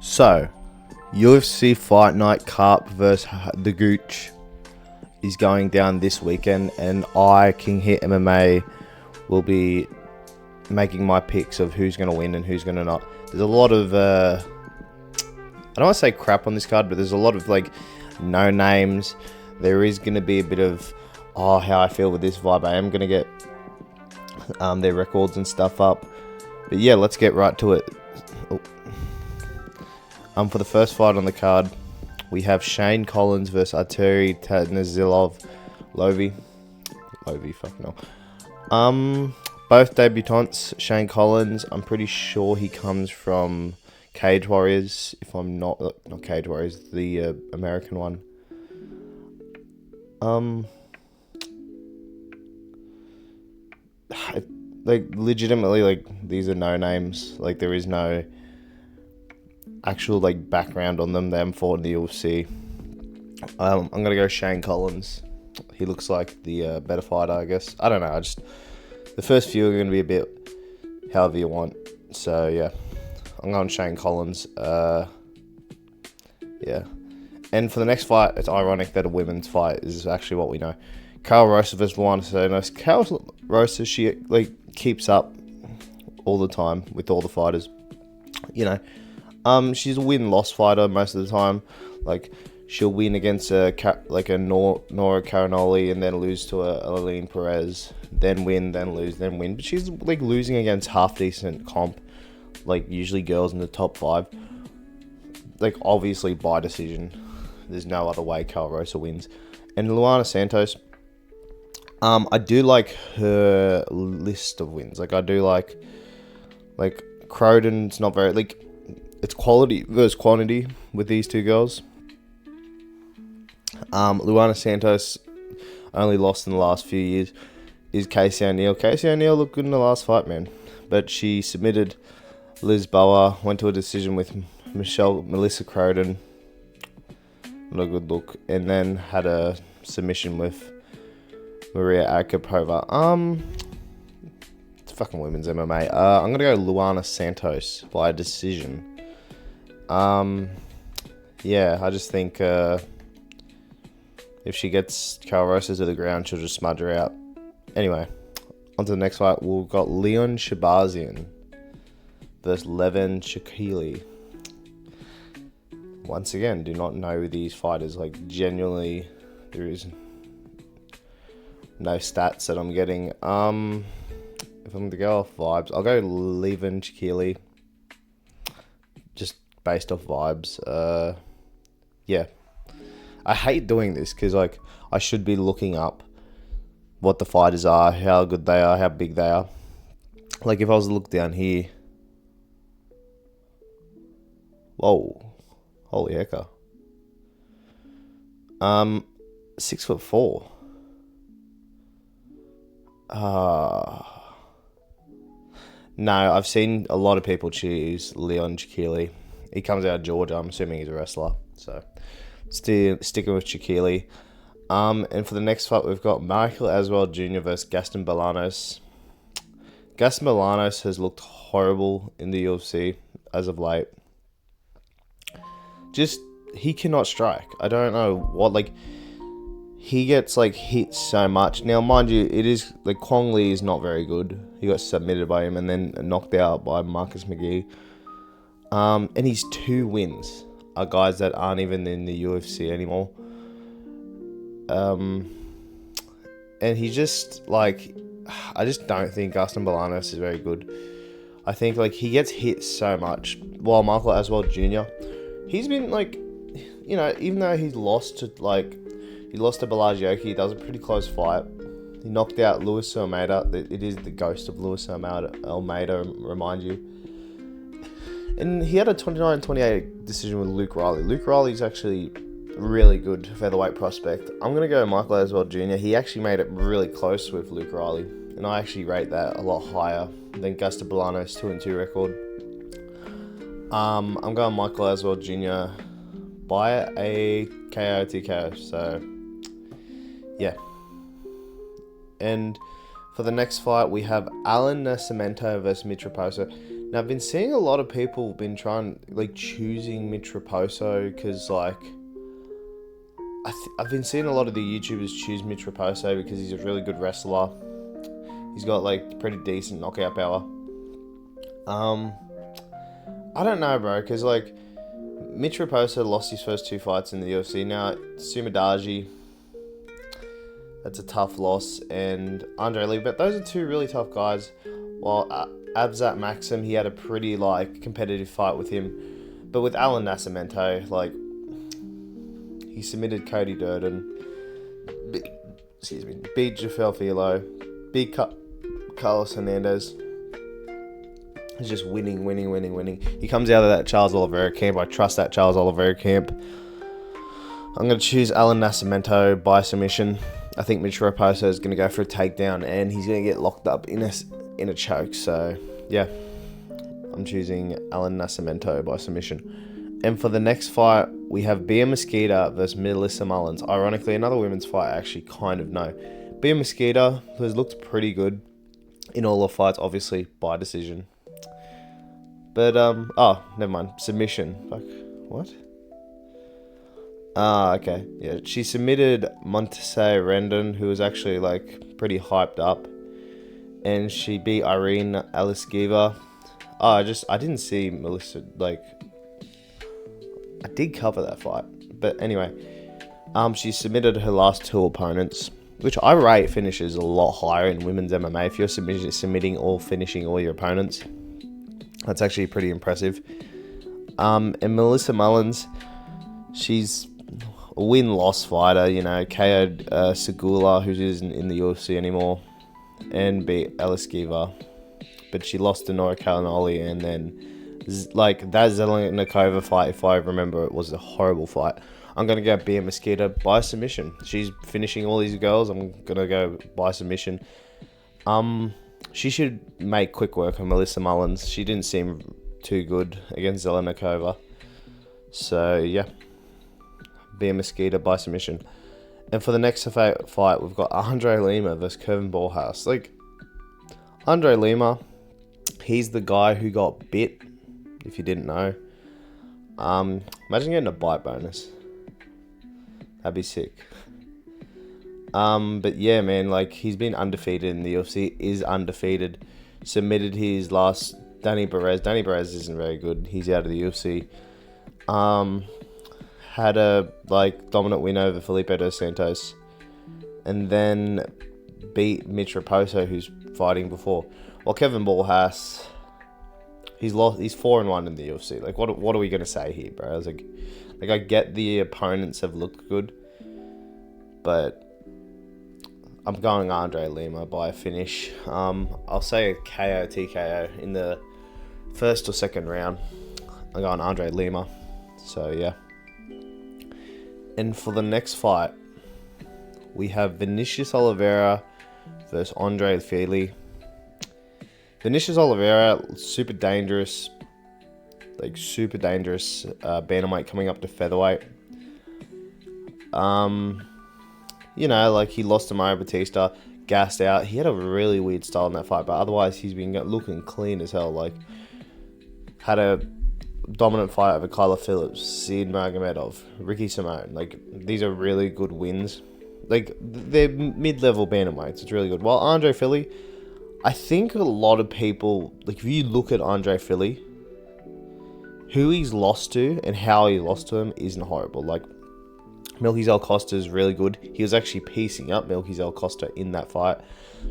So, UFC Fight Night KAPE versus the Gooch is going down this weekend, and I, King Hit MMA, will be making my picks of who's going to win and who's going to not. There's a lot of, I don't want to say crap on this card, but there's a lot of, no names. There is going to be a bit of, how I feel with this vibe. I am going to get their records and stuff up. But yeah, let's get right to it. For the first fight on the card, we have Shane Collins versus Arturi Lovi, fucking hell. Both debutants. Shane Collins, I'm pretty sure he comes from Cage Warriors, if I'm not Cage Warriors, the American one. Legitimately, these are no names. There is no actual background on them. They haven't fought in the UFC. I'm gonna go Shane Collins. He looks like the better fighter, I guess. I don't know. The first few are gonna be a bit however you want. So yeah, I'm going Shane Collins. Yeah. And for the next fight, it's ironic that a women's fight is actually what we know. Carl Rosa versus Luana Santos. Carl Rosa, she keeps up all the time with all the fighters. She's a win-loss fighter most of the time. She'll win against a Nora Carinoli and then lose to a Aline Perez, then win, then lose, then win. But she's losing against half-decent comp, usually girls in the top 5. Obviously by decision. There's no other way Carl Rosa wins. And Luana Santos, I do like her list of wins. I do like Croden's not very it's quality versus quantity with these two girls. Luana Santos only lost in the last few years is Casey O'Neill. Casey O'Neill looked good in the last fight, man, but she submitted Liz Boa, went to a decision with Melissa Croden, not a good look, and then had a submission with Maria Akapova. It's fucking women's MMA. I'm gonna go Luana Santos by decision. Yeah, I just think if she gets Carl Rosa to the ground, she'll just smudge her out. Anyway, on to the next fight. We've got Leon Shabazian versus Levin Shakili. Once again, do not know these fighters. Genuinely, there is no stats that I'm getting. If I'm going to go off vibes, I'll go Levin Shakili. Just based off vibes. Yeah. I hate doing this because I should be looking up what the fighters are, how good they are, how big they are. If I was to look down here. Whoa. Holy hecker. 6'4". No, I've seen a lot of people choose Leon Shakili. He comes out of Georgia. I'm assuming he's a wrestler. So, sticking with Shakili. And for the next fight, we've got Michael Aswell Jr. versus Gaston Bolanos. Gaston Bolanos has looked horrible in the UFC as of late. He cannot strike. I don't know what, he gets, hit so much. Now, mind you, it is, Kwong Lee is not very good. He got submitted by him and then knocked out by Marcus McGee. And his 2 wins are guys that aren't even in the UFC anymore. And he just, I just don't think Gaston Bolanos is very good. I think, he gets hit so much. While Michael Aswell Jr., he's been, even though he's lost to, he lost to Bellagioki, he does a pretty close fight. He knocked out Luis Almeida. It is the ghost of Luis Almeida, remind you. And he had a 29-28 decision with Luke Riley. Luke Riley's actually really good featherweight prospect. I'm going to go Michael Aswell Jr. He actually made it really close with Luke Riley. And I actually rate that a lot higher than Gaston Bolanos' 2-2 record. I'm going Michael Aswell Jr. by a KO TKO. So, yeah. And for the next fight, we have Alan Nascimento versus Mitraposa. Now, I've been seeing a lot of people been trying, like, choosing Mitch Raposo because, like, I've been seeing a lot of the YouTubers choose Mitch Raposo because he's a really good wrestler. He's got, like, pretty decent knockout power. I don't know, bro, because, like, Mitch Raposo lost his first 2 fights in the UFC. Now, Sumadaji, that's a tough loss, and Andre Lee, but those are 2 really tough guys. While Abzat Maxim, he had a pretty, like, competitive fight with him. But with Alan Nascimento, like, he submitted Cody Durden, beat Jafel Filo, beat Carlos Hernandez. He's just winning. He comes out of that Charles Oliveira camp. I trust that Charles Oliveira camp. I'm going to choose Alan Nascimento by submission. I think Mitch Raposo is going to go for a takedown, and he's going to get locked up in a choke. So, yeah, I'm choosing Alan Nascimento by submission. And for the next fight, we have Bia Mosqueda versus Melissa Mullins. Ironically, another women's fight I actually kind of know. Bia Mosqueda has looked pretty good in all the fights, obviously by decision. But, never mind. Submission. Fuck. What? Okay. Yeah, she submitted Montse Rendon, who was actually, like, pretty hyped up. And she beat Irene Aliskiva. I didn't see Melissa, like... I did cover that fight. But anyway, she submitted her last 2 opponents, which I rate finishes a lot higher in women's MMA. If you're submitting or finishing all your opponents, that's actually pretty impressive. And Melissa Mullins, she's a win-loss fighter, you know, KO'd Segula, who isn't in the UFC anymore, and beat Eliskiva. But she lost to Nora Kalinoli, and then, like, that Zelenakova fight, if I remember, it was a horrible fight. I'm going to go Bia Mosqueda by submission. She's finishing all these girls. I'm going to go by submission. She should make quick work of Melissa Mullins. She didn't seem too good against Zelenakova. So, yeah. Bia Mosqueda by submission. And for the next fight, we've got Andre Lima versus Kevin Borjas. Like, Andre Lima, he's the guy who got bit, if you didn't know. Imagine getting a bite bonus. That'd be sick. But yeah, man, like, he's been undefeated in the UFC, is undefeated. Submitted his last Danny Perez. Danny Perez isn't very good. He's out of the UFC. Had a, like, dominant win over Felipe dos Santos. And then beat Mitch Raposo, who's fighting before. Well, Kevin Borjas, he's 4-1 in the UFC. Like, what are we gonna say here, bro? I was like, I get the opponents have looked good, but I'm going Andre Lima by a finish. I'll say a KO, TKO in the first or second round. I'm going Andre Lima. So, yeah. And for the next fight, we have Vinicius Oliveira versus Andre Fili. Vinicius Oliveira, super dangerous bantamweight coming up to featherweight. You know, like, he lost to Mario Batista, gassed out. He had a really weird style in that fight, but otherwise he's been looking clean as hell. Like, had a dominant fight over Kyler Phillips, Sid Magomedov, Ricky Simone. Like, these are really good wins. Like, they're mid-level bantamweights. It's really good. While Andre Fili, I think a lot of people, like, if you look at Andre Fili, who he's lost to and how he lost to him isn't horrible. Like, Melquizael Costa is really good. He was actually piecing up Melquizael Costa in that fight.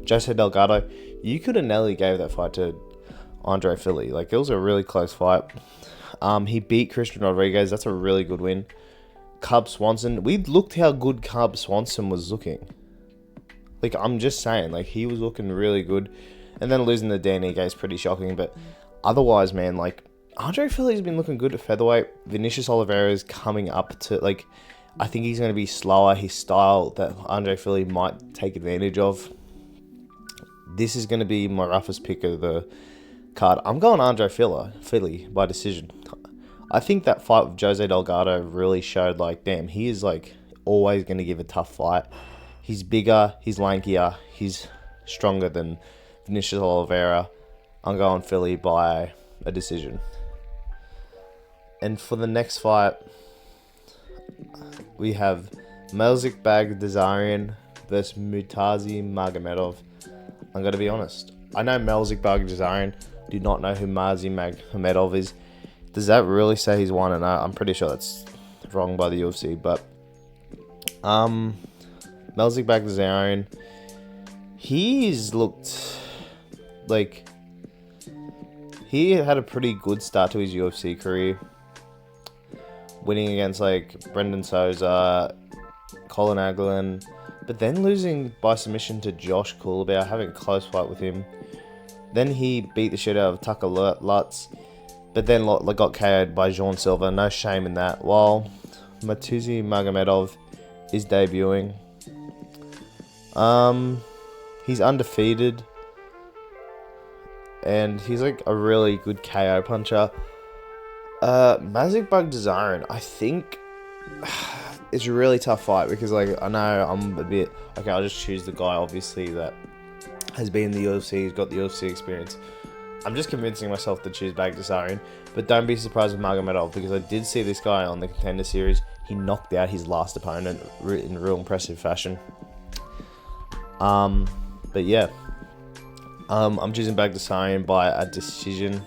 Jose Delgado, you could have nearly gave that fight to Andre Fili. Like, it was a really close fight. He beat Christian Rodriguez. That's a really good win. Cub Swanson. We looked how good Cub Swanson was looking. Like, I'm just saying, like, he was looking really good. And then losing to Dan Ige is pretty shocking. But otherwise, man, like, Andre Fili's been looking good at featherweight. Vinicius Oliveira is coming up to, like, I think he's going to be slower. His style that Andre Fili might take advantage of. This is going to be my roughest pick of the card. I'm going Andre Fili by decision. I think that fight with Jose Delgado really showed, like, damn, he is, like, always going to give a tough fight. He's bigger, he's lankier, he's stronger than Vinicius Oliveira. I'm going Fili by a decision. And for the next fight, we have Melzik Baghdasaryan versus Murtazi Magomedov. I'm going to be honest. I know Melzik Baghdasaryan. Do not know who Murtazi Magomedov is. Does that really say he's 1-0? I'm pretty sure that's wrong by the UFC. But Melzik Baghdasaryan, he's looked like he had a pretty good start to his UFC career, winning against like Brendan Souza, Colin Aguilin, but then losing by submission to Josh Kulabau, having a close fight with him. Then he beat the shit out of Tucker Lutz, but then got KO'd by Jean Silva. No shame in that. While Murtazi Magomedov is debuting, he's undefeated, and he's like a really good KO puncher. Melzik Baghdasaryan, I think it's a really tough fight because like I know I'm a bit okay. I'll just choose the guy obviously that has been in the UFC. He's got the UFC experience. I'm just convincing myself to choose Baghdasaryan, but don't be surprised with Magomedov because I did see this guy on the Contender Series. He knocked out his last opponent in real impressive fashion. But yeah, I'm choosing Baghdasaryan by a decision.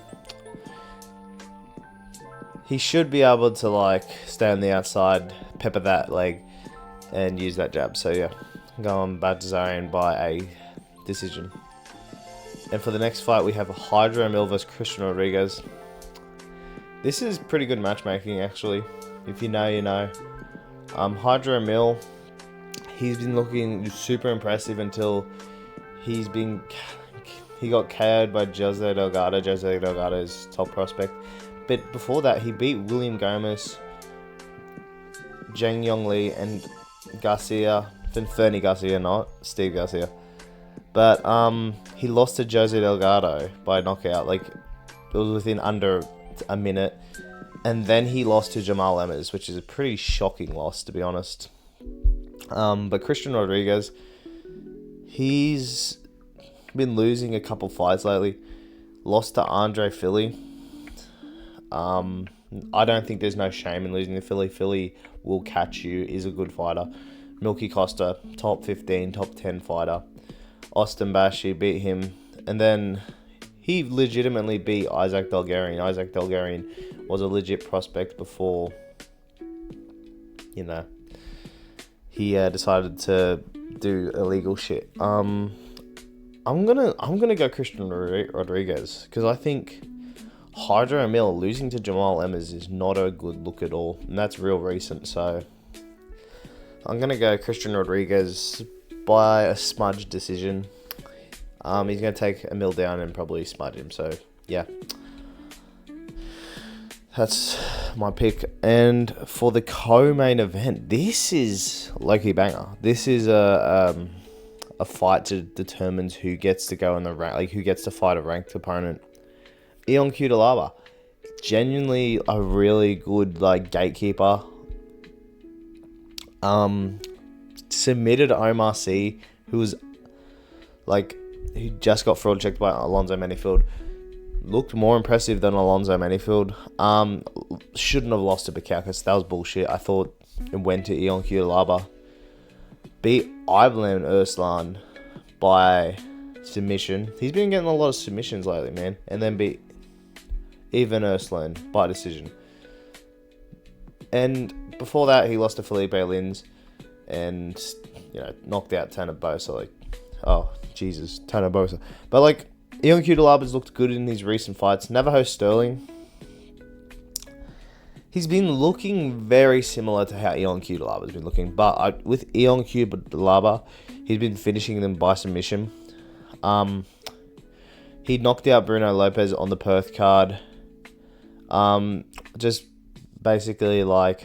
He should be able to like stay on the outside, pepper that leg, and use that jab. So yeah, I'm going Baghdasaryan by a decision. And for the next fight, we have Hydro Emil versus Christian Rodriguez. This is pretty good matchmaking, actually. If you know, you know. Hydro Emil, he's been looking super impressive until he got KO'd by Jose Delgado. Jose Delgado is top prospect. But before that, he beat William Gomez, Zhang Yong Li, and Garcia. Fernie Garcia, not Steve Garcia. But he lost to Jose Delgado by knockout. Like, it was within under a minute. And then he lost to Jamal Emmers, which is a pretty shocking loss, to be honest. But Christian Rodriguez, he's been losing a couple fights lately. Lost to Andre Philly. I don't think there's no shame in losing to Philly. Philly will catch you, is a good fighter. Milky Costa, top 15, top 10 fighter. Austin Bashi beat him. And then he legitimately beat Isaac Delgarian. Isaac Delgarian was a legit prospect before, he decided to do illegal shit. I'm gonna go Christian Rodriguez because I think Hydro Emil losing to Jamal Emmers is not a good look at all, and that's real recent. So I'm gonna go Christian Rodriguez by a smudge decision. He's gonna take Emil down and probably smudge him. So yeah, that's my pick. And for the co-main event, this is low-key banger. This is a fight to determine who gets to go in the rank, like who gets to fight a ranked opponent. Ion Cutelaba, genuinely a really good like gatekeeper. Submitted Omar C, who just got fraud checked by Alonzo Menifield. Looked more impressive than Alonzo Menifield. Shouldn't have lost to Bukakis. That was bullshit. I thought it went to Ion Cutelaba. Beat Ivan Erslan by submission. He's been getting a lot of submissions lately, man. And then beat Ivan Erslan by decision. And before that, he lost to Felipe Lins and, knocked out Tanner Bosa. Tanner Bosa. But, Ion Cutelaba's looked good in his recent fights. Navajo Sterling, he's been looking very similar to how Ion Cutelaba's been looking. But with Ion Cutelaba, he's been finishing them by submission. He knocked out Bruno Lopez on the Perth card. Just basically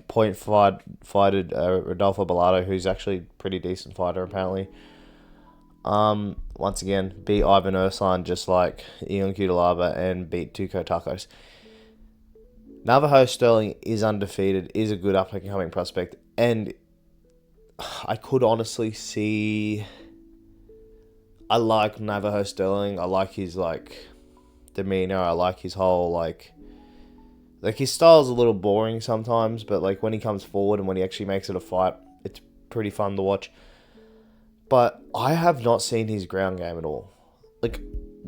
point fighted Rodolfo Bellato, who's actually a pretty decent fighter apparently. Once again, beat Ivan Erslan just like Ion Cutelaba and beat Tuco Tacos. Navajo Sterling is undefeated, is a good up-and-coming prospect, and I could honestly see... I like Navajo Sterling. I like his demeanor. I like his whole like his style's a little boring sometimes, but like when he comes forward and when he actually makes it a fight, it's pretty fun to watch. But I have not seen his ground game at all. Like,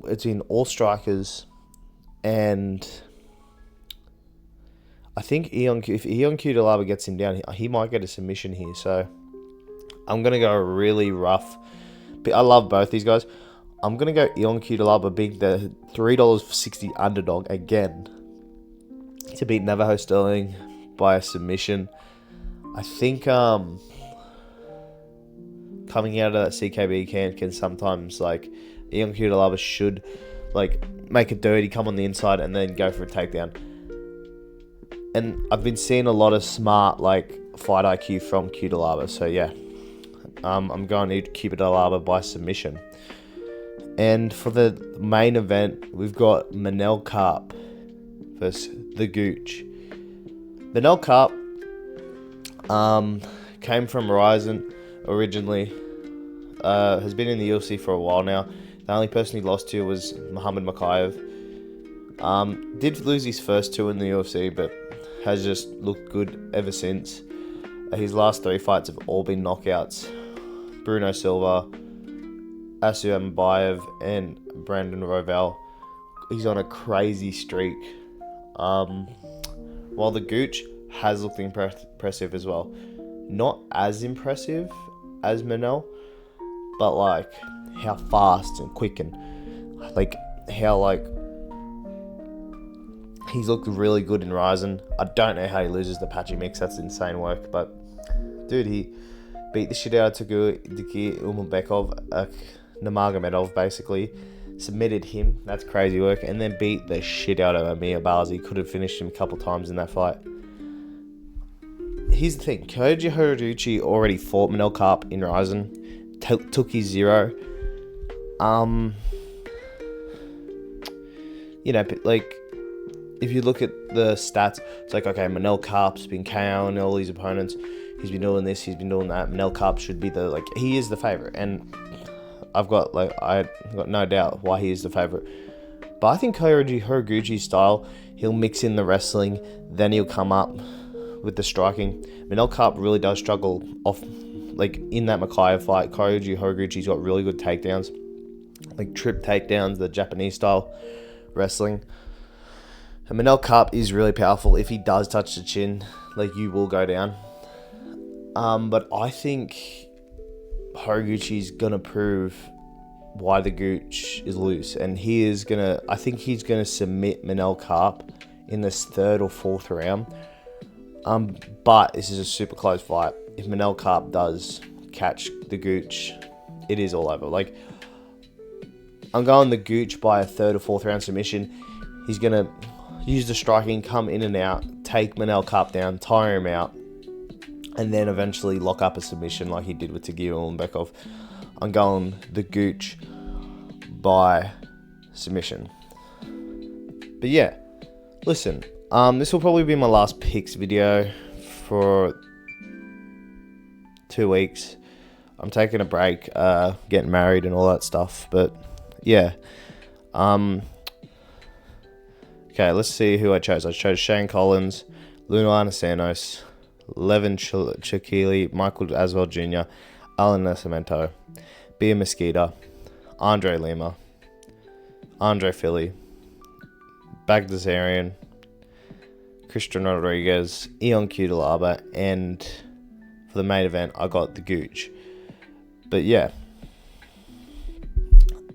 it's in all strikers, and I think if Ion Cutelaba gets him down, he might get a submission here. So I'm going to go really rough. I love both these guys. I'm going to go Ion Cutelaba being the $3.60 underdog again to beat Navajo Sterling by a submission. I think coming out of that CKB camp can sometimes, like, Ion Cutelaba should, like, make it dirty, come on the inside, and then go for a takedown. And I've been seeing a lot of smart, like, fight IQ from Cutelaba. So, yeah. I'm going to Cutelaba by submission. And for the main event, we've got Manel Kape versus the Gooch. Manel Kape came from Ryzen originally. Has been in the UFC for a while now. The only person he lost to was Muhammad Mokaev. Did lose his first two in the UFC, but has just looked good ever since. His last 3 fights have all been knockouts. Bruno Silva, Asu Ambayev, and Brandon Roval. He's on a crazy streak. While the Gooch has looked impressive as well. Not as impressive as Manel, but like how fast and quick and like how like he's looked really good in Ryzen. I don't know how he loses the Patchy Mix. That's insane work. But dude, he beat the shit out of Tagir Umbekov, Nurmagomedov basically. Submitted him. That's crazy work. And then beat the shit out of Amir Barzi. Could have finished him a couple times in that fight. Here's the thing. Koji Horiguchi already fought Manel Kape in Ryzen. Took his 0. You know, like, if you look at the stats, it's like, okay, Manel Kape's been KOing all these opponents. He's been doing this, he's been doing that. Manel Kape should be the, like, he is the favorite. And I got no doubt why he is the favorite. But I think Horiguchi's style, he'll mix in the wrestling, then he'll come up with the striking. Manel Kape really does struggle off, like, in that Mokaev fight. Horiguchi's got really good takedowns, like trip takedowns, the Japanese style wrestling. And Manel Kape is really powerful. If he does touch the chin, like, you will go down. But I think Horiguchi's gonna prove why the Gooch is loose, and I think he's gonna submit Manel Kape in this 3rd or 4th round. But this is a super close fight. If Manel Kape does catch the Gooch, it is all over. Like, I'm going the Gooch by a 3rd or 4th round submission. He's gonna use the striking, come in and out, take Manel Kape down, tire him out, and then eventually lock up a submission like he did with Tagir Umbekov. I'm going the Gooch by submission. But yeah, listen, this will probably be my last picks video for 2 weeks. I'm taking a break, getting married and all that stuff. But yeah, okay, let's see who I chose. I chose Shane Collins, Luna Anasanos, Levin Chikili, Michael Aswell Jr., Alan Nascimento, Bia Mesquita, Andre Lima, Andre Philly, Bagdasarian, Christian Rodriguez, Ion Cutelaba, and for the main event, I got the Gooch. But yeah,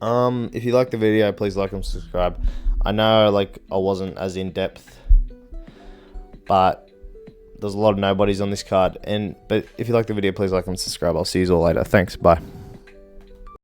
if you like the video, please like and subscribe. I know, like, I wasn't as in depth, but there's a lot of nobodies on this card. But if you like the video, please like and subscribe. I'll see you all later. Thanks. Bye.